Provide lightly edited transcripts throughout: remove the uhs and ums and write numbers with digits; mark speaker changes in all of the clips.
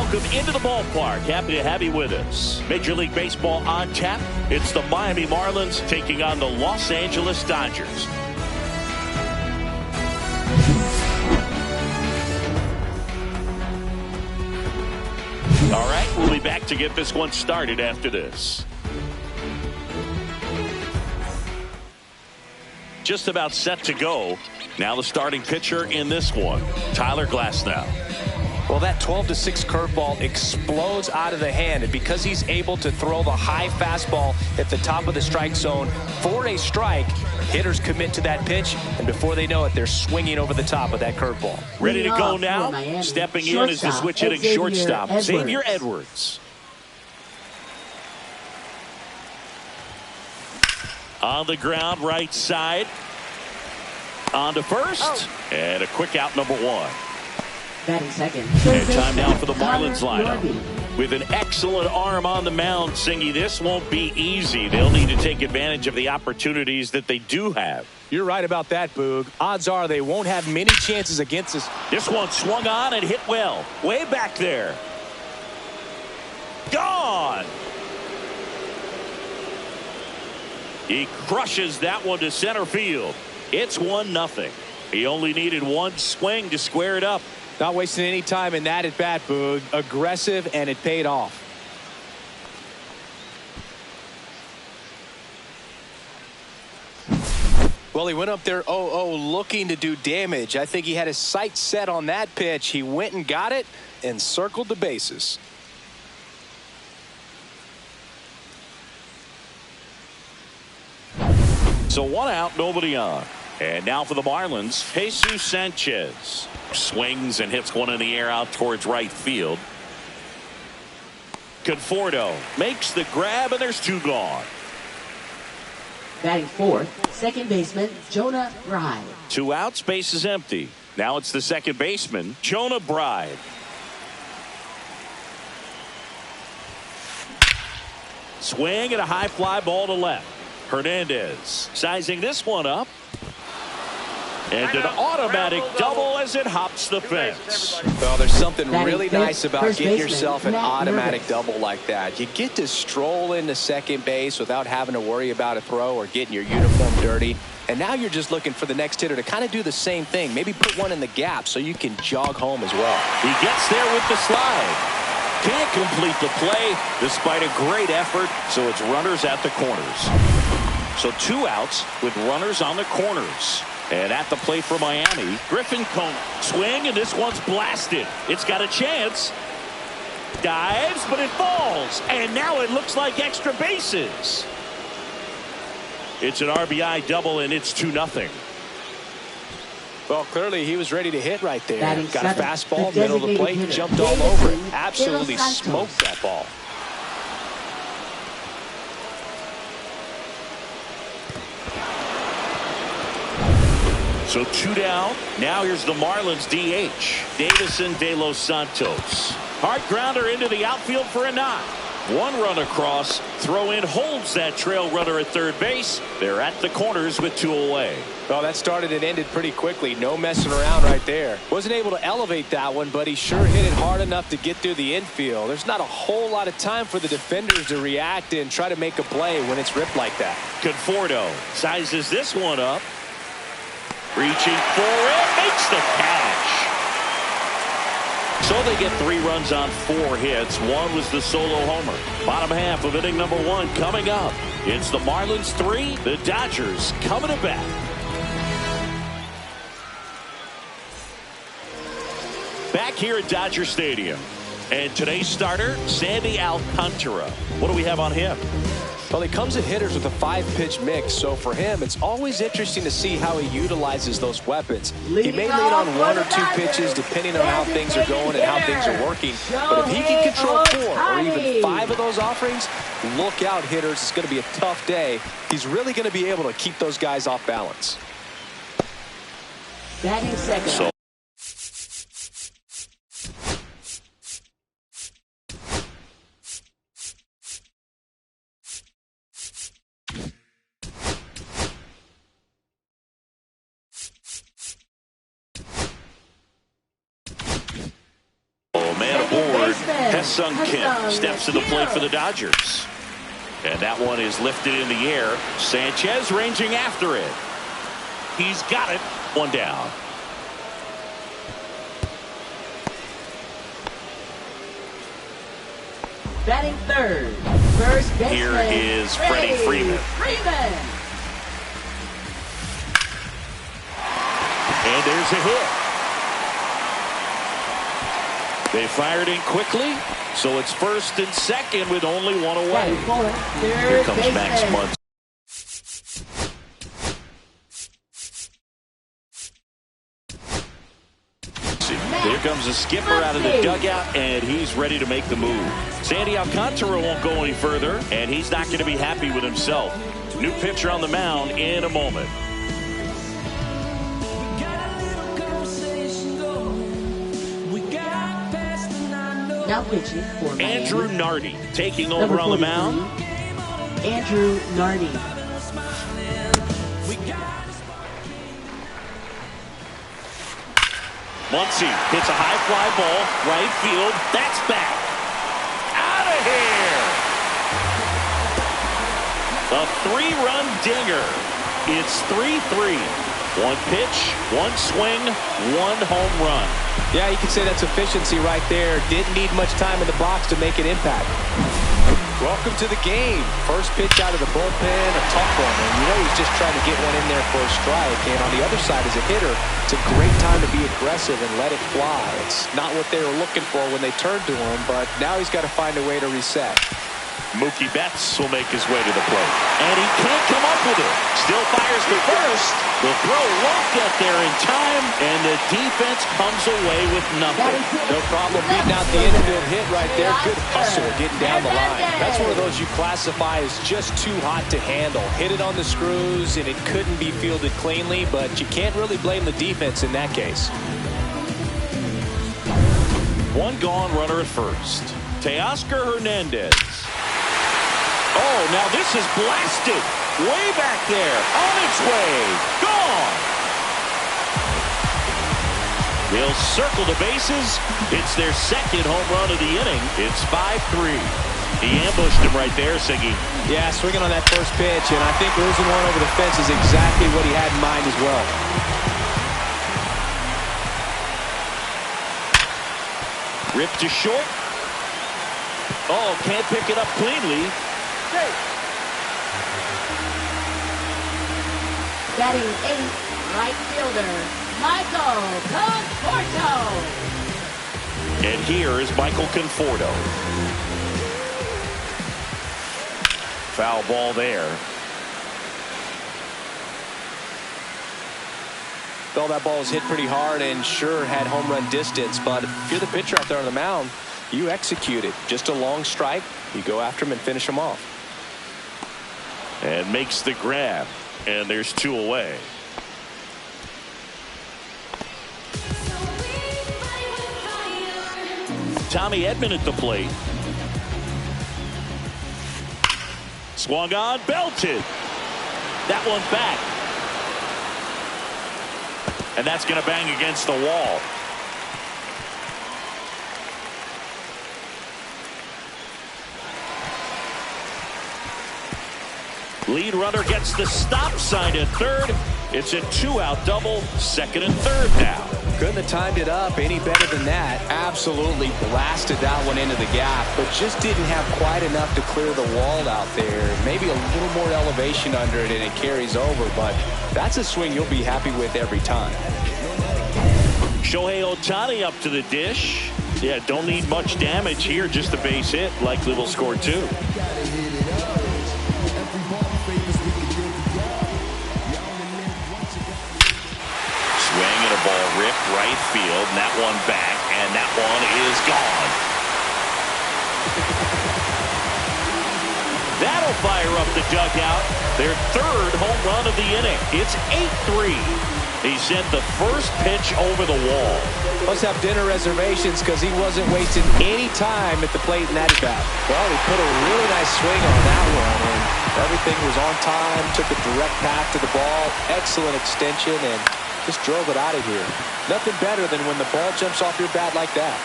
Speaker 1: welcome into the ballpark. Happy to have you with us. Major League Baseball on tap. It's the Miami Marlins taking on the Los Angeles Dodgers. All right, we'll be back to get this one started after this. Just about set to go. Now the starting pitcher in this one, Tyler Glasnow.
Speaker 2: Well, that 12-6 curveball explodes out of the hand, and because he's able to throw the high fastball at the top of the strike zone for a strike, hitters commit to that pitch, and before they know it, they're swinging over the top of that curveball.
Speaker 1: Ready to go now. Stepping in is the switch hitting shortstop, Xavier Edwards. On the ground, right side. On to first, and a quick out, number one.
Speaker 3: Batting second.
Speaker 1: And time now for the Marlins lineup. With an excellent arm on the mound, Singy, this won't be easy. They'll need to take advantage of the opportunities that they do have.
Speaker 2: You're right about that, Boog. Odds are they won't have many chances against us.
Speaker 1: This one swung on and hit well. Way back there. Gone! He crushes that one to center field. It's 1-0. He only needed one swing to square it up.
Speaker 2: Not wasting any time in that at bat, Boog. Aggressive, and it paid off. Well, he went up there 0-0 looking to do damage. I think he had his sights set on that pitch. He went and got it and circled the bases.
Speaker 1: So one out, nobody on. And now for the Marlins, Jesus Sanchez. Swings and hits one in the air out towards right field. Conforto makes the grab, and there's two gone.
Speaker 3: Batting fourth, second baseman Jonah Bride.
Speaker 1: 2 outs, base is empty. Now it's the second baseman, Jonah Bride. Swing and a high fly ball to left. Hernandez sizing this one up. And an automatic double as it hops the fence.
Speaker 2: Well, there's something really nice about getting yourself an automatic double like that. You get to stroll into second base without having to worry about a throw or getting your uniform dirty. And now you're just looking for the next hitter to kind of do the same thing. Maybe put one in the gap so you can jog home as well.
Speaker 1: He gets there with the slide. Can't complete the play despite a great effort, so it's runners at the corners. So 2 outs with runners on the corners. And at the plate for Miami, Griffin Cone. Swing, and this one's blasted. It's got a chance. Dives, but it falls. And now it looks like extra bases. It's an RBI double, and it's 2-0.
Speaker 2: Well, clearly he was ready to hit right there. Got a fastball,
Speaker 3: the
Speaker 2: middle of the plate,
Speaker 3: hitter,
Speaker 2: jumped all over it.
Speaker 3: Davidson
Speaker 2: Absolutely
Speaker 3: De Los Santos.
Speaker 2: smoked that ball.
Speaker 1: So 2 down. Now here's the Marlins DH, Davison De Los Santos. Hard grounder into the outfield for a knock. 1 run across. Throw in holds that trail runner at third base. They're at the corners with 2 away.
Speaker 2: Well, that started and ended pretty quickly. No messing around right there. Wasn't able to elevate that one, but he sure hit it hard enough to get through the infield. There's not a whole lot of time for the defenders to react and try to make a play when it's ripped like that.
Speaker 1: Conforto sizes this one up. Reaching for it, makes the catch. So they get 3 runs on 4 hits. 1 was the solo homer. Bottom half of inning number 1 coming up. It's the Marlins 3, the Dodgers coming to bat. Back here at Dodger Stadium. And today's starter, Sandy Alcantara. What do we have on him?
Speaker 2: Well, he comes at hitters with a 5-pitch mix, so for him, it's always interesting to see how he utilizes those weapons. He may lean on 1 or 2 pitches depending on how things are going and how things are working, but if he can control 4 or even 5 of those offerings, look out, hitters. It's going to be a tough day. He's really going to be able to keep those guys off balance.
Speaker 3: Batting second.
Speaker 1: So Hesung Kim steps to the plate for the Dodgers. And that one is lifted in the air. Sanchez ranging after it. He's got it. One down.
Speaker 3: Batting third, first baseman.
Speaker 1: Here is Freddie Freeman. And there's a hit. They fired in quickly, so it's first and second with only one away. Here comes Max Muncy. Here comes the skipper out of the dugout, and he's ready to make the move. Sandy Alcantara won't go any further, and he's not going to be happy with himself. New pitcher on the mound in a moment.
Speaker 3: Now pitching for Miami.
Speaker 1: Andrew Nardi taking over on the mound.
Speaker 3: Andrew Nardi.
Speaker 1: Muncy hits a high fly ball, right field. That's back. Out of here. A three-run dinger. It's 3-3. One pitch, one swing, one home run.
Speaker 2: Yeah, you can say that's efficiency right there. Didn't need much time in the box to make an impact. Welcome to the game. First pitch out of the bullpen, a tough one. And you know he's just trying to get one in there for a strike. And on the other side, as a hitter, it's a great time to be aggressive and let it fly. It's not what they were looking for when they turned to him, but now he's got to find a way to reset.
Speaker 1: Mookie Betts will make his way to the plate. And he can't come up with it. Still fires to first. The throw won't get there in time, and the defense comes away with nothing.
Speaker 2: No problem beating out the infield hit right there. Good hustle getting down the line. That's one of those you classify as just too hot to handle. Hit it on the screws, and it couldn't be fielded cleanly, but you can't really blame the defense in that case.
Speaker 1: One gone, runner at first. Teoscar Hernandez. Oh, now this is blasted. Way back there. On its way. Gone. They'll circle the bases. It's their second home run of the inning. It's 5-3. He ambushed him right there, Siggy.
Speaker 2: Yeah, swinging on that first pitch, and I think losing one over the fence is exactly what he had in mind as well.
Speaker 1: Ripped to short. Oh, can't pick it up cleanly.
Speaker 3: Batting eighth, right fielder, Michael Conforto.
Speaker 1: And here is Michael Conforto. Foul ball there.
Speaker 2: Well, that ball was hit pretty hard and sure had home run distance, but if you're the pitcher out there on the mound, you execute it. Just a long strike. You go after him and finish him off.
Speaker 1: And makes the grab. And there's two away. Tommy Edman at the plate. Swung on, belted. That one back. And that's going to bang against the wall. Lead runner gets the stop sign at third. It's a two-out double, second and third now.
Speaker 2: Couldn't have timed it up any better than that. Absolutely blasted that one into the gap, but just didn't have quite enough to clear the wall out there. Maybe a little more elevation under it and it carries over, but that's a swing you'll be happy with every time.
Speaker 1: Shohei Ohtani up to the dish. Yeah, don't need much damage here, just a base hit. Likely will score two. Ball ripped right field, and that one back, and that one is gone. That'll fire up the dugout. Their third home run of the inning. It's 8-3. He sent the first pitch over the wall.
Speaker 2: Must have dinner reservations because he wasn't wasting any time at the plate in that at-bat. Well, he put a really nice swing on that one, and everything was on time, took a direct path to the ball, excellent extension, and just drove it out of here. Nothing better than when the ball jumps off your bat like that.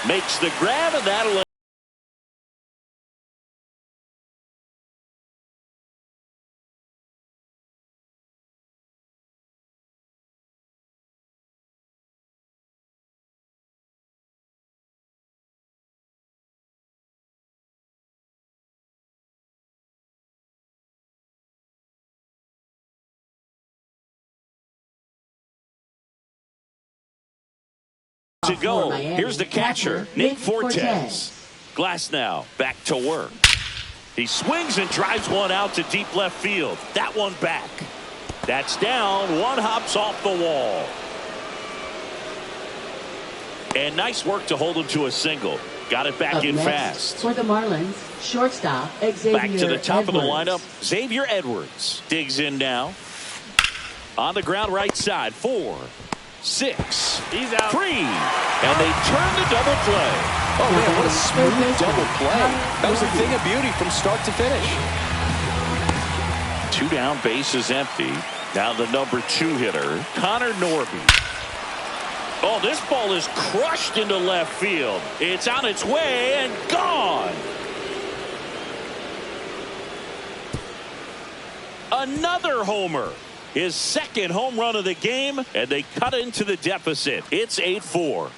Speaker 1: makes the grab, and that'll to go. Here's the catcher, Nick Fortes. Glass now back to work. He swings and drives one out to deep left field. That one back. That's down. One hops off the wall. And nice work to hold him to a single. Got it back in fast.
Speaker 3: For the Marlins, shortstop Xavier
Speaker 1: Back to the top
Speaker 3: Edwards.
Speaker 1: of the lineup. Xavier Edwards digs in now. On the ground right side. 4, 6. He's out. 3. And they turn the double play.
Speaker 2: Oh, man, what a smooth double play. That was a thing of beauty from start to finish.
Speaker 1: 2 down, bases empty. Now the number 2 hitter, Connor Norby. Oh, this ball is crushed into left field. It's on its way and gone. Another homer. His second home run of the game, and they cut into the deficit. It's 8-4.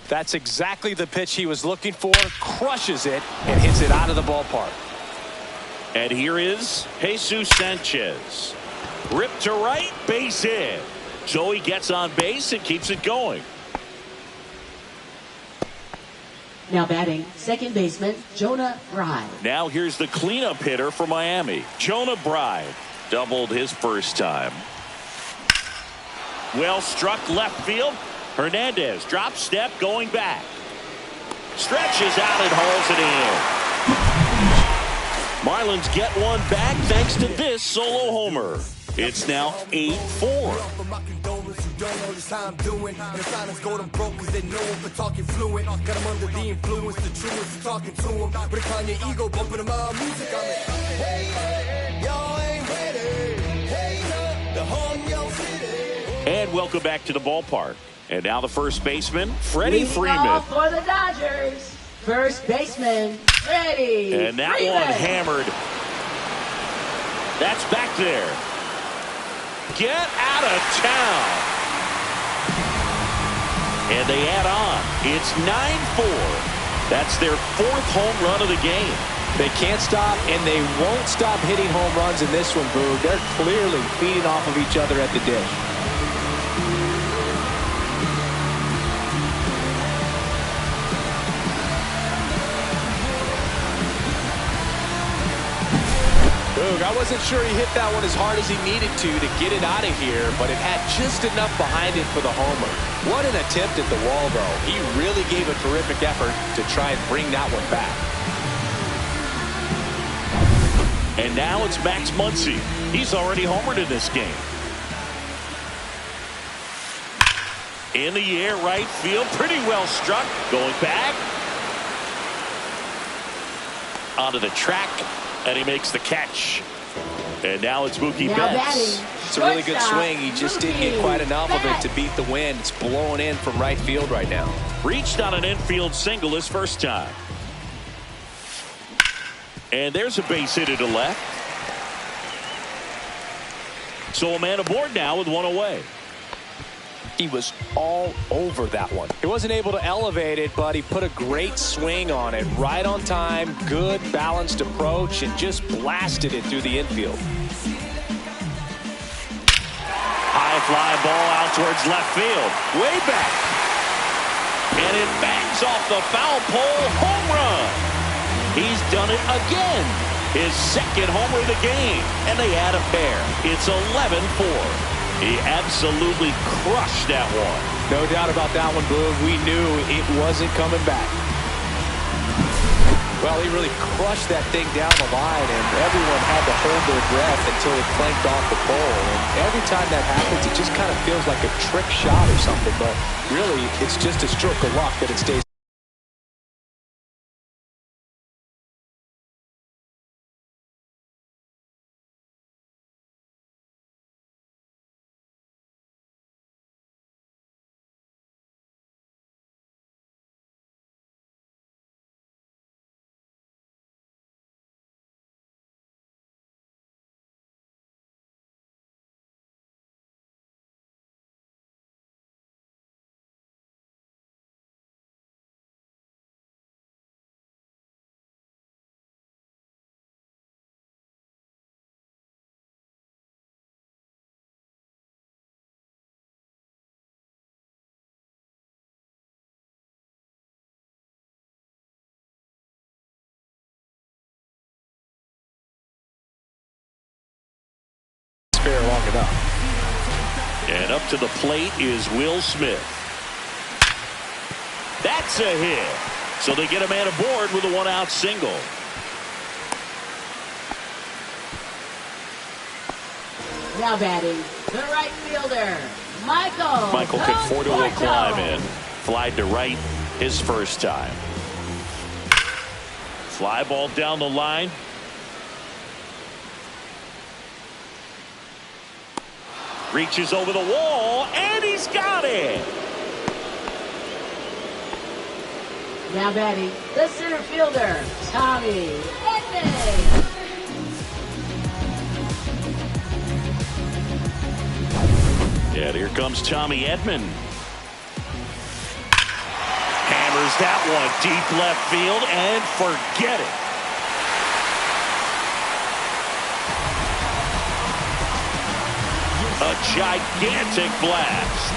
Speaker 2: That's exactly the pitch he was looking for. Crushes it and hits it out of the ballpark.
Speaker 1: And here is Jesus Sanchez. Ripped to right, base hit. So he gets on base and keeps it going.
Speaker 3: Now batting, second baseman Jonah Bride.
Speaker 1: Now here's the cleanup hitter for Miami, Jonah Bride. Doubled his first time. Well struck left field. Hernandez drop step going back. Stretches out and hauls it in. Marlins get one back thanks to this solo homer. It's now 8-4. And welcome back to the ballpark. And now the first baseman, Freddie Freeman.
Speaker 3: For the Dodgers, first baseman Freddie.
Speaker 1: And that
Speaker 3: Freeman.
Speaker 1: one hammered. That's back there. Get out of town. And they add on. It's 9-4. That's their 4th home run of the game.
Speaker 2: They can't stop, and they won't stop hitting home runs in this one, Boo. They're clearly feeding off of each other at the dish. I wasn't sure he hit that one as hard as he needed to get it out of here, but it had just enough behind it for the homer. What an attempt at the wall, though. He really gave a terrific effort to try and bring that one back.
Speaker 1: And now it's Max Muncy. He's already homered in this game. In the air, right field, pretty well struck. Going back. Onto the track, and he makes the catch. And now it's Mookie Betts.
Speaker 2: It's a really good swing. He just didn't get quite enough of it to beat the wind. It's blowing in from right field right now.
Speaker 1: Reached on an infield single his first time. And there's a base hit to left. So a man aboard now with one away.
Speaker 2: He was all over that one. He wasn't able to elevate it, but he put a great swing on it. Right on time, good balanced approach, and just blasted it through the infield.
Speaker 1: High fly ball out towards left field. Way back. And it bangs off the foul pole. Home run. He's done it again. His second homer of the game. And they add a pair. It's 11-4. He absolutely crushed that one.
Speaker 2: No doubt about that one, Boog. We knew it wasn't coming back. Well, he really crushed that thing down the line, and everyone had to hold their breath until it clanked off the pole. And every time that happens, it just kind of feels like a trick shot or something. But really, it's just a stroke of luck that it stays.
Speaker 1: And up to the plate is Will Smith. That's a hit. So they get a man aboard with a one-out single.
Speaker 3: Now batting, the right fielder, Michael.
Speaker 1: Michael Conforto will climb in. Flied to right his first time. Fly ball down the line. Reaches over the wall, and he's got it.
Speaker 3: Now batting, the center fielder, Tommy Edman.
Speaker 1: Yeah, here comes Tommy Edman. Hammers that one deep left field, and forget it. A gigantic blast.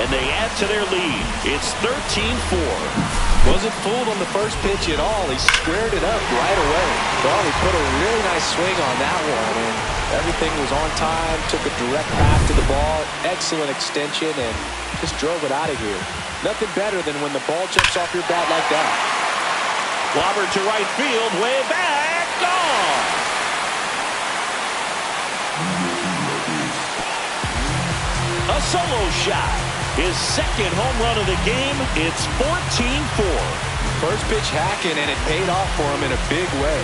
Speaker 1: And they add to their lead. It's 13-4.
Speaker 2: Wasn't fooled on the first pitch at all. He squared it up right away. Well, he put a really nice swing on that one, and everything was on time. Took a direct path to the ball. Excellent extension, and just drove it out of here. Nothing better than when the ball jumps off your bat like that.
Speaker 1: Clobbered to right field, way back, gone. A solo shot. His second home run of the game. It's 14-4.
Speaker 2: First pitch hacking, and it paid off for him in a big way.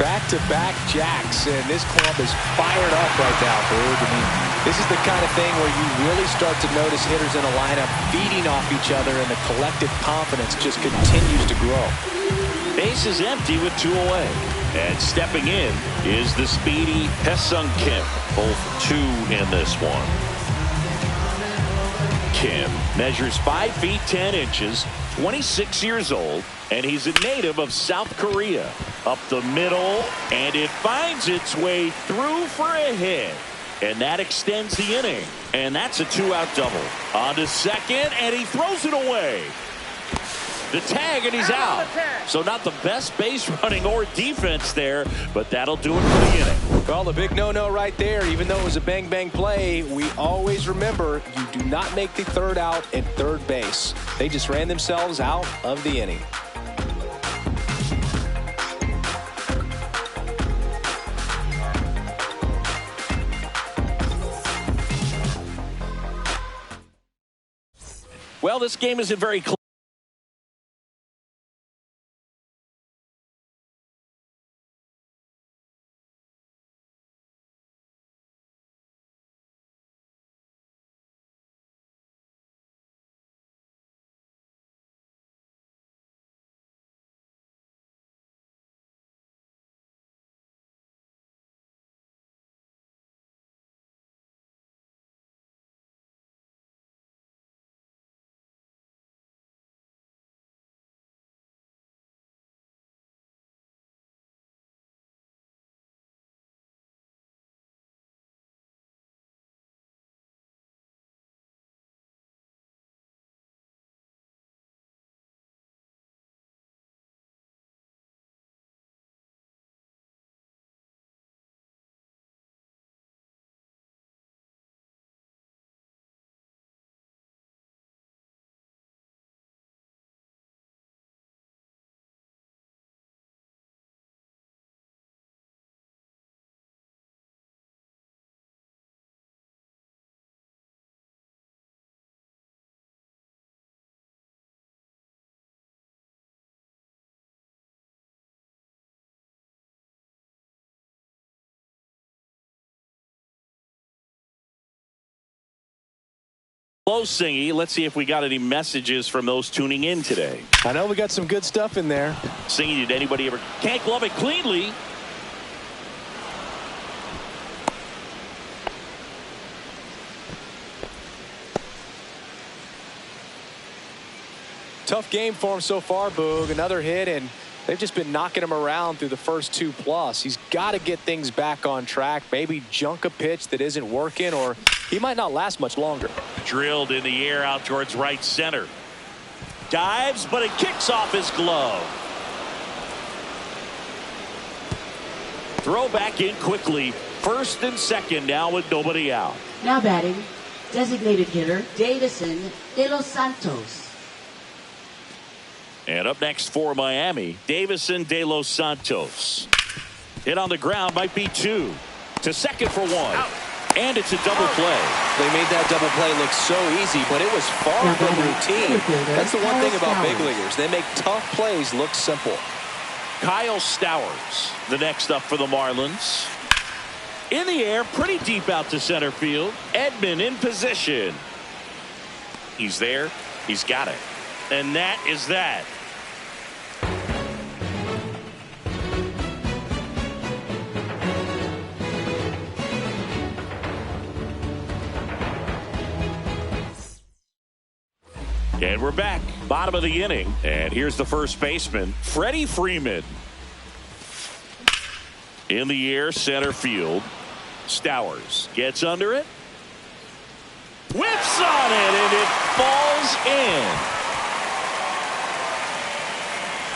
Speaker 2: Back-to-back jacks, and this club is fired up right now, Boog. I mean, this is the kind of thing where you really start to notice hitters in a lineup feeding off each other, and the collective confidence just continues to grow.
Speaker 1: Base is empty with 2 away. And stepping in is the speedy Ha-Seong Kim. Both 2 in this one. Kim measures 5 feet 10 inches, 26 years old, and he's a native of South Korea. Up the middle, and it finds its way through for a hit. And that extends the inning. And that's a 2-out double. On to second, and he throws it away. The tag, and he's out. So not the best base running or defense there, but that'll do it for the inning.
Speaker 2: Well, the big no-no right there, even though it was a bang-bang play, we always remember you do not make the third out at third base. They just ran themselves out of the inning.
Speaker 1: Well, this game isn't very close. Close, Singy. Let's see if we got any messages from those tuning in today.
Speaker 2: I know we got some good stuff in there.
Speaker 1: Singy, did anybody ever can't glove it cleanly?
Speaker 2: Tough game for him so far, Boog. Another hit, and they've just been knocking him around through the first 2+. He's got to get things back on track. Maybe junk a pitch that isn't working, or he might not last much longer.
Speaker 1: Drilled in the air out towards right center. Dives, but it kicks off his glove. throw back in quickly. First and second now with nobody out.
Speaker 3: Now batting, designated hitter Davison de los Santos.
Speaker 1: And up next for Miami, Davison de los Santos. Hit on the ground, might be two. To second for one. Out. And it's a double play.
Speaker 2: They made that double play look so easy, but it was far from routine. That's the one thing about big leaguers. They make tough plays look simple.
Speaker 1: Kyle Stowers, the next up for the Marlins. In the air, pretty deep out to center field. Edman in position. He's there. He's got it. And that is that. And we're back. Bottom of the inning. And here's the first baseman, Freddie Freeman. In the air, center field. Stowers gets under it. Whips on it, and it falls in.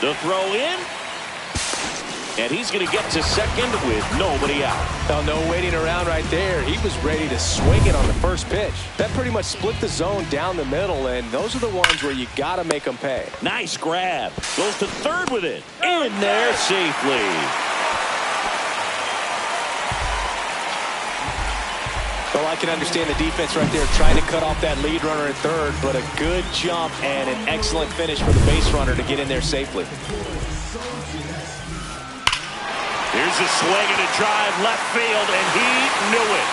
Speaker 1: The throw in. And he's going to get to second with nobody out.
Speaker 2: Oh, no waiting around right there. He was ready to swing it on the first pitch. That pretty much split the zone down the middle, and those are the ones where you got to make them pay.
Speaker 1: Nice grab. Goes to third with it. In there safely.
Speaker 2: Well, I can understand the defense right there trying to cut off that lead runner at third, but a good jump and an excellent finish for the base runner to get in there safely.
Speaker 1: Here's a swing and a drive left field, and he knew it.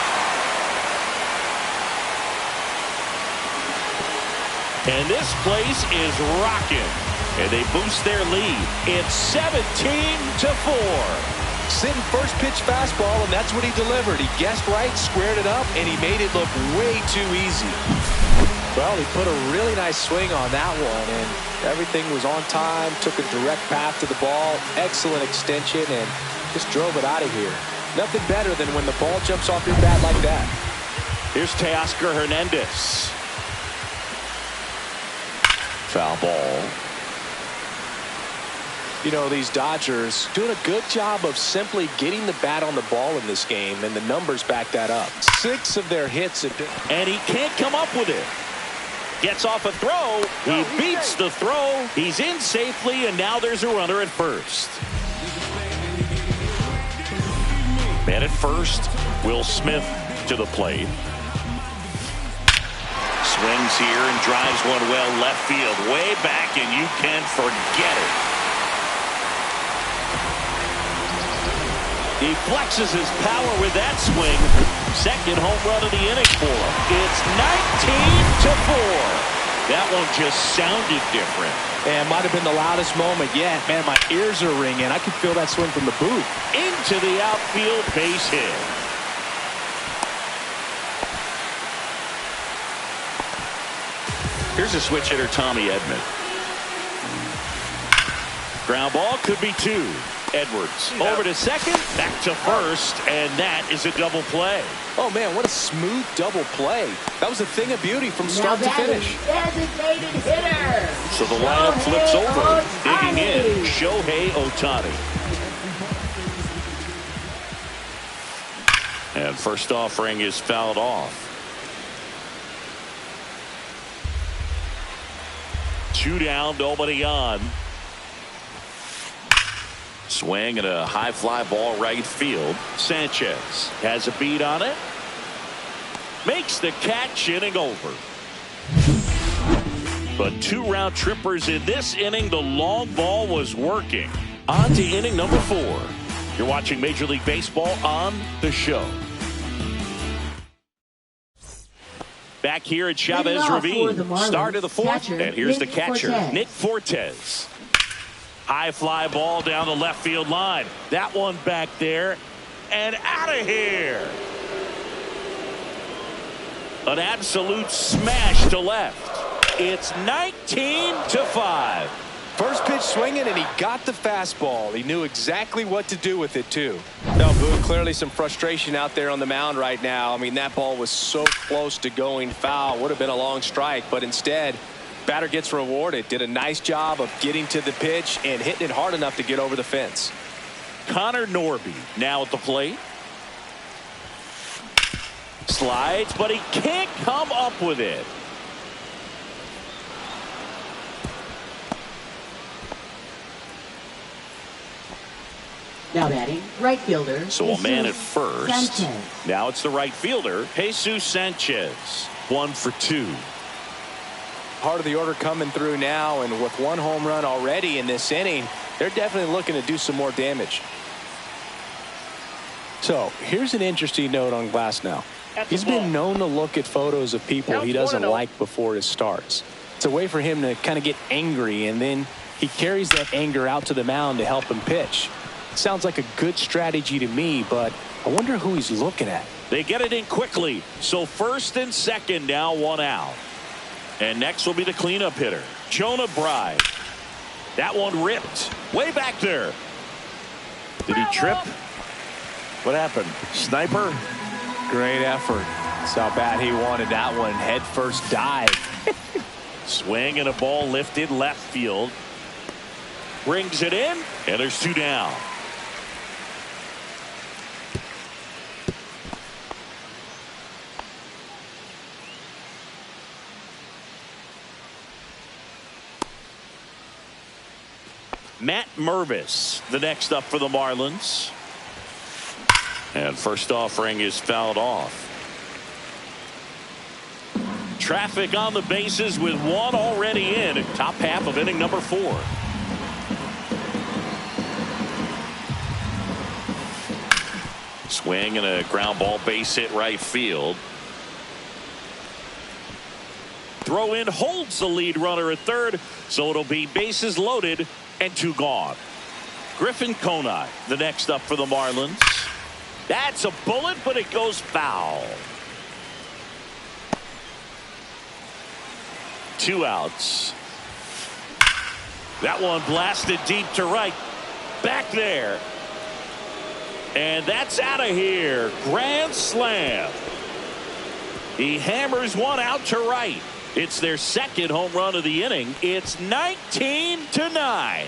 Speaker 1: And this place is rocking, and they boost their lead. It's 17-4.
Speaker 2: Sitting first pitch fastball, and that's what he delivered. He guessed right, squared it up, and he made it look way too easy. Well, he put a really nice swing on that one, and everything was on time, took a direct path to the ball, excellent extension, and just drove it out of here. Nothing better than when the ball jumps off your bat like that.
Speaker 1: Here's Teoscar Hernandez. Foul ball.
Speaker 2: You know, these Dodgers doing a good job of simply getting the bat on the ball in this game, and the numbers back that up. 6 of their hits have been...
Speaker 1: And he can't come up with it. Gets off a throw. He beats the throw. He's in safely, and now there's a runner at first. Man at first, Will Smith to the plate. Swings here and drives one well left field. Way back, and you can forget it. He flexes his power with that swing. Second home run of the inning for him. It's 19-4. That one just sounded different.
Speaker 2: And might have been the loudest moment yet. Man, my ears are ringing. I can feel that swing from the booth.
Speaker 1: Into the outfield, base hit. Here's a switch hitter, Tommy Edman. Ground ball, could be two. Edwards over to second, back to first, and that is a double play.
Speaker 2: Oh man, what a smooth double play. That was a thing of beauty from start to finish.
Speaker 3: Designated hitter.
Speaker 1: So the lineup flips over. Digging in, Shohei Ohtani. And first offering is fouled off. 2 down, nobody on. Swing and a high fly ball right field. Sanchez has a beat on it. Makes the catch, inning over. But 2 round trippers in this inning. The long ball was working. On to inning number 4. You're watching Major League Baseball on the show. Back here at Chavez Ravine. Start of the 4th. And here's the catcher, Nick Fortes. High fly ball down the left field line. That one back there and out of here. An absolute smash to left. It's 19-5.
Speaker 2: First pitch swinging, and he got the fastball. He knew exactly what to do with it, too. No, Boone, clearly some frustration out there on the mound right now. I mean, that ball was so close to going foul. Would have been a long strike, but instead, batter gets rewarded. Did a nice job of getting to the pitch and hitting it hard enough to get over the fence.
Speaker 1: Connor Norby now at the plate. Slides, but he can't come up with it.
Speaker 3: Now batting, right fielder.
Speaker 1: So a man at first.
Speaker 3: Sanchez.
Speaker 1: Now it's the right fielder, Jesus Sanchez. 1 for 2.
Speaker 2: Part of the order coming through now, and with 1 home run already in this inning, they're definitely looking to do some more damage. So here's an interesting note on Glasnow. He's been known to look at photos of people he doesn't like before his starts. It's a way for him to kind of get angry, and then he carries that anger out to the mound to help him pitch. Sounds like a good strategy to me, but I wonder who he's looking at.
Speaker 1: They get it in quickly. So first and second now, 1 out. And next will be the cleanup hitter, Jonah Bride. That one ripped way back there. Did he trip? What happened? Sniper?
Speaker 2: Great effort. That's how bad he wanted that one. Head first dive.
Speaker 1: Swing and a ball lifted left field. Brings it in, and there's 2 down. Matt Mervis, the next up for the Marlins. And first offering is fouled off. Traffic on the bases with 1 already in. Top half of inning number 4. Swing and a ground ball, base hit right field. Throw in holds the lead runner at third, so it'll be bases loaded and 2 gone. Griffin Conine, the next up for the Marlins. That's a bullet, but it goes foul. 2 outs. That one blasted deep to right. Back there. And that's out of here. Grand slam. He hammers one out to right. It's their second home run of the inning. It's 19-9.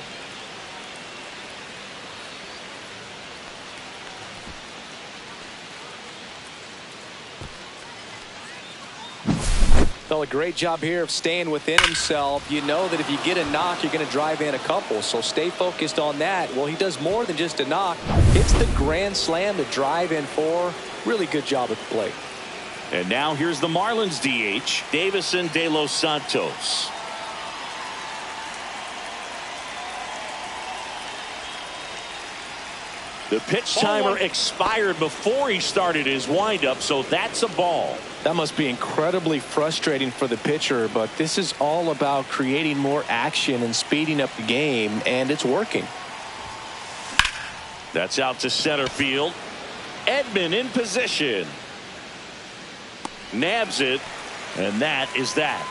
Speaker 2: Well, a great job here of staying within himself. You know that if you get a knock, you're going to drive in a couple. So stay focused on that. Well, he does more than just a knock. Hits the grand slam to drive in 4. Really good job at the plate.
Speaker 1: And now here's the Marlins DH, Davison De Los Santos. The pitch timer expired before he started his windup, so that's a ball.
Speaker 2: That must be incredibly frustrating for the pitcher, but this is all about creating more action and speeding up the game, and it's working.
Speaker 1: That's out to center field. Edman in position. Nabs it, and that is that.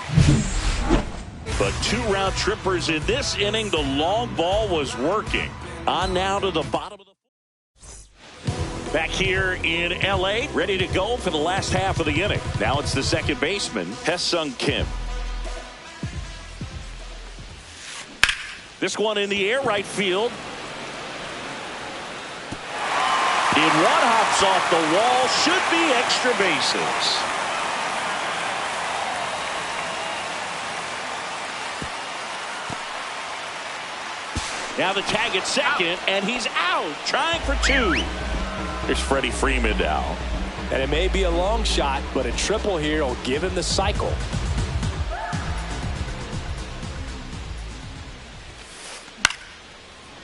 Speaker 1: But 2 round trippers in this inning. The long ball was working. On now to the bottom of the. Back here in L.A., ready to go for the last half of the inning. Now it's the second baseman, Haesung Kim. This one in the air, right field. In one, hops off the wall. Should be extra bases. Now the tag at second, and he's out, trying for 2. Here's Freddie Freeman now.
Speaker 2: And it may be a long shot, but a triple here will give him the cycle.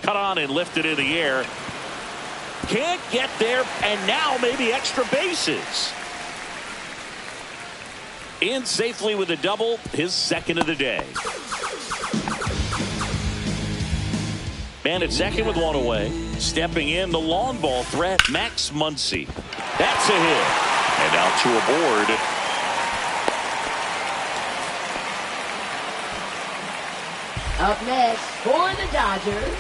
Speaker 1: Cut on and lifted in the air. Can't get there, and now maybe extra bases. In safely with a double, his second of the day. Man at second with 1 away. Stepping in, the long ball threat, Max Muncy. That's a hit. And now 2 aboard.
Speaker 3: Up next for the Dodgers,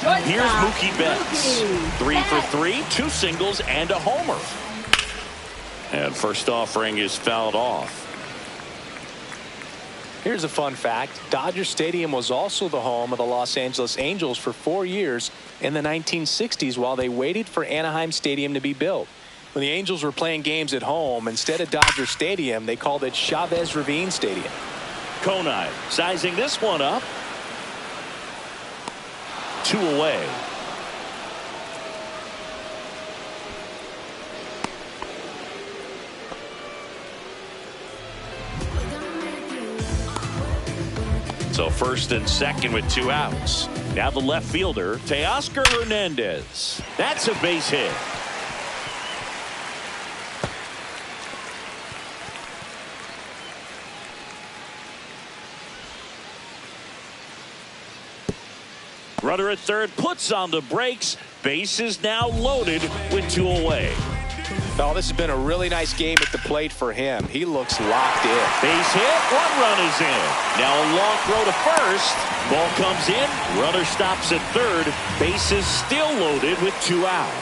Speaker 3: shortstop,
Speaker 1: Here's Mookie Betts.
Speaker 3: Mookie
Speaker 1: 3 for
Speaker 3: Betts.
Speaker 1: 3, 2 singles and a homer. And first offering is fouled off.
Speaker 2: Here's a fun fact. Dodger Stadium was also the home of the Los Angeles Angels for 4 years in the 1960s while they waited for Anaheim Stadium to be built. When the Angels were playing games at home, instead of Dodger Stadium, they called it Chavez Ravine Stadium.
Speaker 1: Conine sizing this one up. 2 away. So first and second with 2 outs. Now the left fielder, Teoscar Hernandez. That's a base hit. Runner at third puts on the brakes. Base is now loaded with 2 away.
Speaker 2: Oh, this has been a really nice game at the plate for him. He looks locked in.
Speaker 1: Base hit, 1 run is in. Now a long throw to first. Ball comes in, runner stops at third. Base is still loaded with 2 out.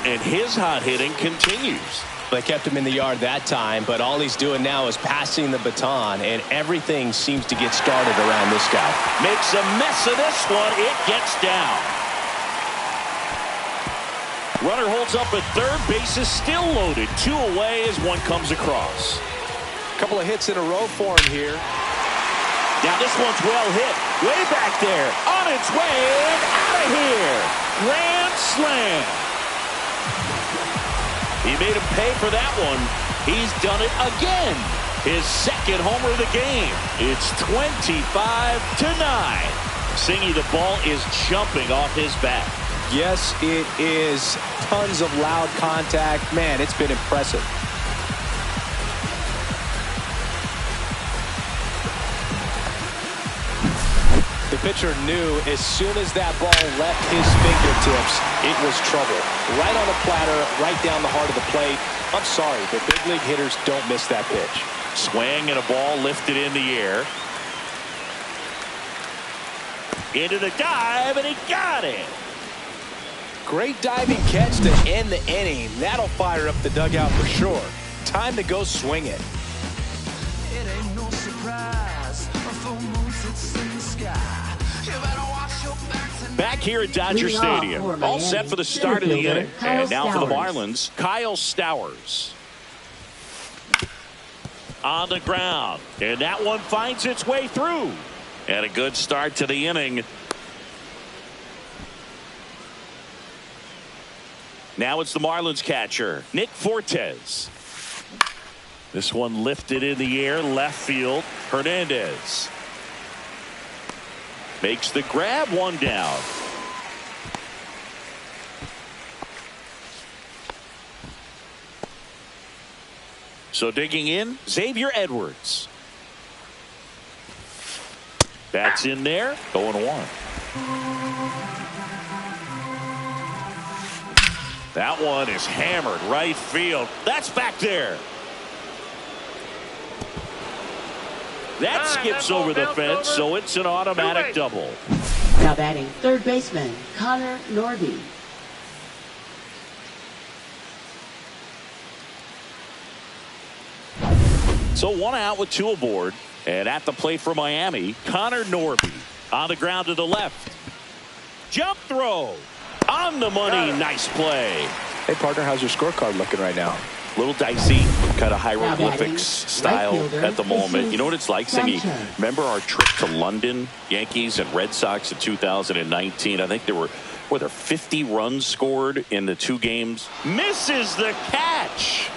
Speaker 1: And his hot hitting continues.
Speaker 2: They kept him in the yard that time, but all he's doing now is passing the baton, and everything seems to get started around this guy.
Speaker 1: Makes a mess of this one. It gets down. Runner holds up at third. Base is still loaded. 2 away as one comes across.
Speaker 2: A couple of hits in a row for him here.
Speaker 1: Now this one's well hit. Way back there. On its way and out of here. Grand slam. He made him pay for that one. He's done it again. His second homer of the game. It's 25-9. Singy, the ball is jumping off his bat.
Speaker 2: Yes, it is. Tons of loud contact. Man, it's been impressive. The pitcher knew as soon as that ball left his fingertips, it was trouble. Right on the platter, right down the heart of the plate. I'm sorry, but big league hitters don't miss that pitch.
Speaker 1: Swing and a ball lifted in the air. Into the dive, and he got it.
Speaker 2: Great diving catch to end the inning. That'll fire up the dugout for sure. Time to go swing it.
Speaker 4: It ain't no surprise. A full moon sits in the sky. You better watch your back tonight.
Speaker 1: Back here at Dodger Stadium. All set for the start of the inning. And now for the Marlins, Kyle Stowers. On the ground. And that one finds its way through. And a good start to the inning. Now it's the Marlins catcher, Nick Fortes. This one lifted in the air, left field. Hernandez makes the grab, 1 down. So digging in, Xavier Edwards. That's in there, 0-1. That one is hammered right field. That's back there. That skips over the fence, so it's an automatic double.
Speaker 3: Now batting third baseman, Connor Norby.
Speaker 1: So 1 out with 2 aboard. And at the plate for Miami, Connor Norby. On the ground to the left. Jump throw. On the money. Nice play.
Speaker 2: Hey, partner, how's your scorecard looking right now?
Speaker 1: Little dicey, kind of hieroglyphics style at the moment. You know what it's like, Singy? Remember our trip to London, Yankees and Red Sox in 2019? I think were there 50 runs scored in the 2 games? Misses the catch.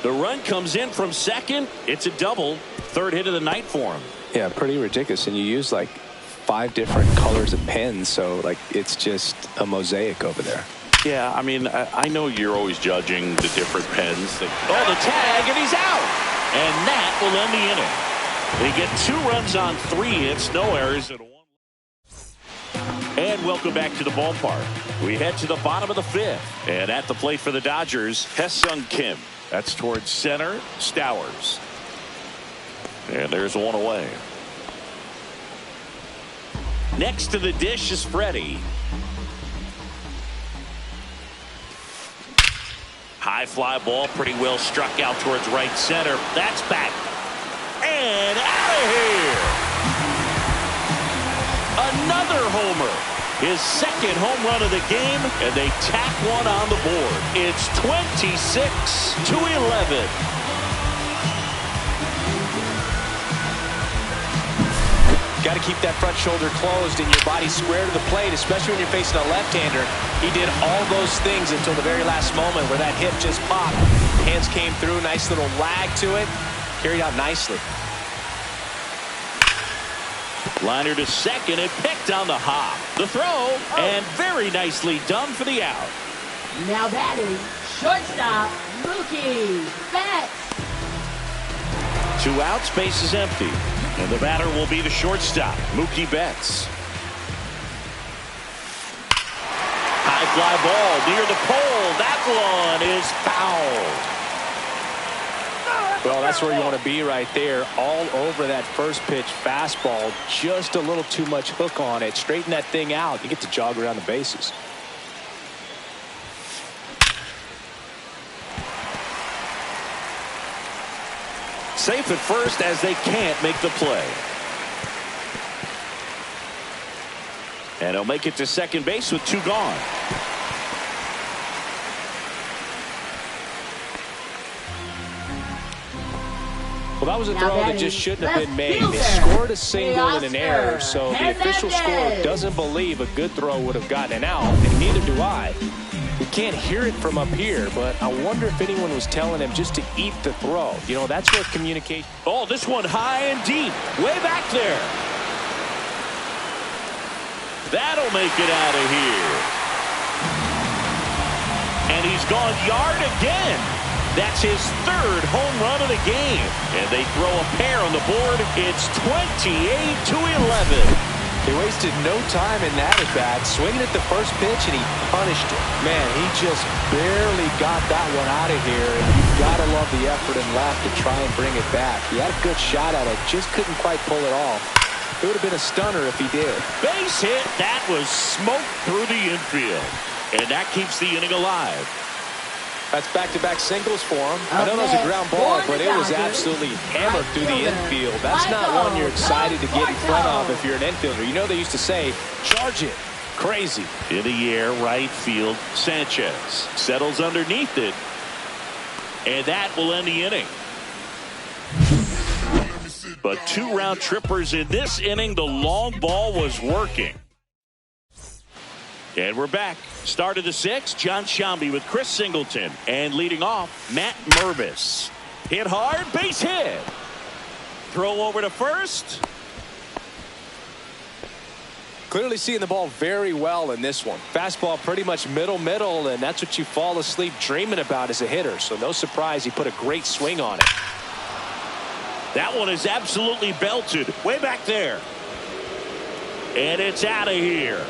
Speaker 1: The run comes in from second. It's a double. 3rd hit of the night for him.
Speaker 2: Yeah, pretty ridiculous. And you use like 5 different colors of pens, so like it's just a mosaic over there.
Speaker 1: Yeah, I mean, I know you're always judging the different pens. Oh, the tag, and he's out. And that will end the inning. They get 2 runs on 3 hits, no errors. And welcome back to the ballpark. We head to the bottom of the 5th. And at the plate for the Dodgers, Hye-Sung Kim. That's towards center, Stowers. And there's 1 away. Next to the dish is Freddie. High fly ball, pretty well struck out towards right center. That's back. and out of here. Another homer. His second home run of the game, and they tack one on the board. It's 26-11.
Speaker 2: Got to keep that front shoulder closed and your body square to the plate, especially when you're facing a left-hander. He did all those things until the very last moment where that hip just popped. Hands came through, nice little lag to it. Carried out nicely.
Speaker 1: Liner to second and picked on the hop. The throw, and very nicely done for the out.
Speaker 3: Now batting, shortstop, Mookie Betts.
Speaker 1: 2 outs, base is empty. And the batter will be the shortstop, Mookie Betts. High fly ball near the pole. That one is foul.
Speaker 2: Well, that's where you want to be right there. All over that first pitch fastball. Just a little too much hook on it. Straighten that thing out. You get to jog around the bases.
Speaker 1: Safe at first as they can't make the play. And he'll make it to second base with 2 gone.
Speaker 2: Well, that was a throw that just shouldn't have been made. They scored a single and an error, so the official score doesn't believe a good throw would have gotten an out, and neither do I. We can't hear it from up here, but I wonder if anyone was telling him just to eat the throw. You know, that's where communication.
Speaker 1: Oh, this one high and deep, way back there. That'll make it out of here. And he's gone yard again. That's his 3rd home run of the game. And they throw a pair on the board. It's 28-11.
Speaker 2: They wasted no time in that at bat, swinging at the first pitch, and he punished it. Man, he just barely got that one out of here, and you've got to love the effort and left to try and bring it back. He had a good shot at it, just couldn't quite pull it off. It would have been a stunner if he did.
Speaker 1: Base hit. That was smoked through the infield. And that keeps the inning alive.
Speaker 2: That's back-to-back singles for him. I know that was a ground ball, but it was absolutely hammered through the infield. That's not one you're excited to get in front of if you're an infielder. You know they used to say, charge it. Crazy.
Speaker 1: In the air, right field, Sanchez settles underneath it. And that will end the inning. But 2 round trippers in this inning. The long ball was working. And we're back. Start of the 6th, John Sciambi with Chris Singleton. And leading off, Matt Mervis. Hit hard, base hit. Throw over to first.
Speaker 2: Clearly seeing the ball very well in this one. Fastball pretty much middle, and that's what you fall asleep dreaming about as a hitter. So no surprise he put a great swing on it.
Speaker 1: That one is absolutely belted. Way back there. And it's out of here.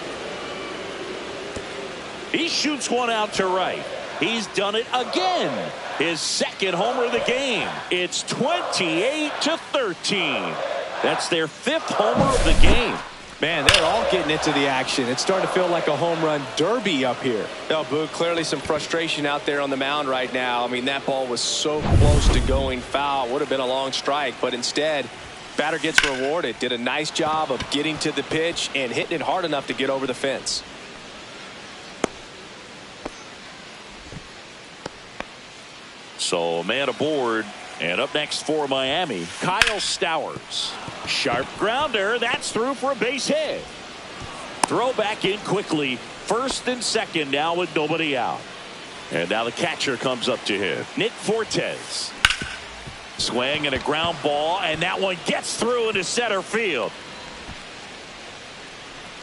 Speaker 1: He shoots one out to right. He's done it again. His 2nd homer of the game. It's 28-13. That's their 5th homer of the game.
Speaker 2: Man, they're all getting into the action. It's starting to feel like a home run derby up here. Oh, Boog, clearly some frustration out there on the mound right now. I mean, that ball was so close to going foul. Would have been a long strike, but instead, batter gets rewarded. Did a nice job of getting to the pitch and hitting it hard enough to get over the fence.
Speaker 1: So a man aboard, and up next for Miami, Kyle Stowers. Sharp grounder. That's through for a base hit. Throw back in quickly. 1st and 2nd now with nobody out. And now the catcher comes up to him. Nick Fortes. Swing and a ground ball, and that one gets through into center field.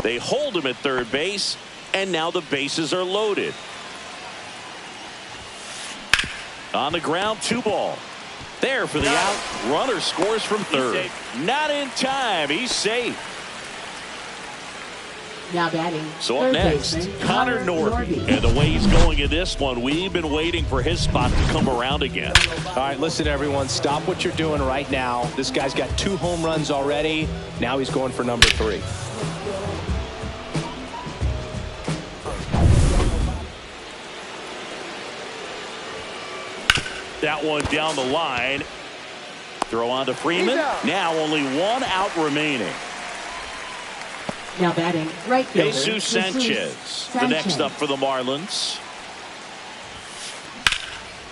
Speaker 1: They hold him at 3rd base, and now the bases are loaded. On the ground, 2 ball. There for the out. Runner scores from 3rd. Not in time. He's safe.
Speaker 3: Now batting.
Speaker 1: So up next, Connor Norby. And the way he's going in this one, we've been waiting for his spot to come around again.
Speaker 2: All right, listen, everyone. Stop what you're doing right now. This guy's got 2 home runs already. Now he's going for number 3.
Speaker 1: That one down the line. Throw on to Freeman. Now only 1 out remaining.
Speaker 3: Now batting, right fielder,
Speaker 1: Jesus Sanchez, the next up for the Marlins.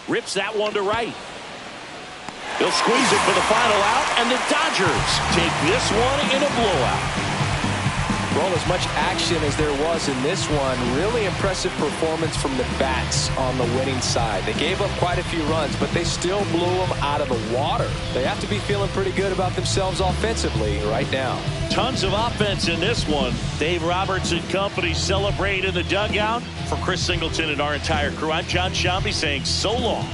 Speaker 1: Rips that one to right. He'll squeeze it for the final out, and the Dodgers take this one in a blowout.
Speaker 2: Well, as much action as there was in this one, really impressive performance from the bats on the winning side. They gave up quite a few runs, but they still blew them out of the water. They have to be feeling pretty good about themselves offensively right now.
Speaker 1: Tons of offense in this one. Dave Roberts and company celebrate in the dugout. For Chris Singleton and our entire crew, I'm John Shambi saying so long.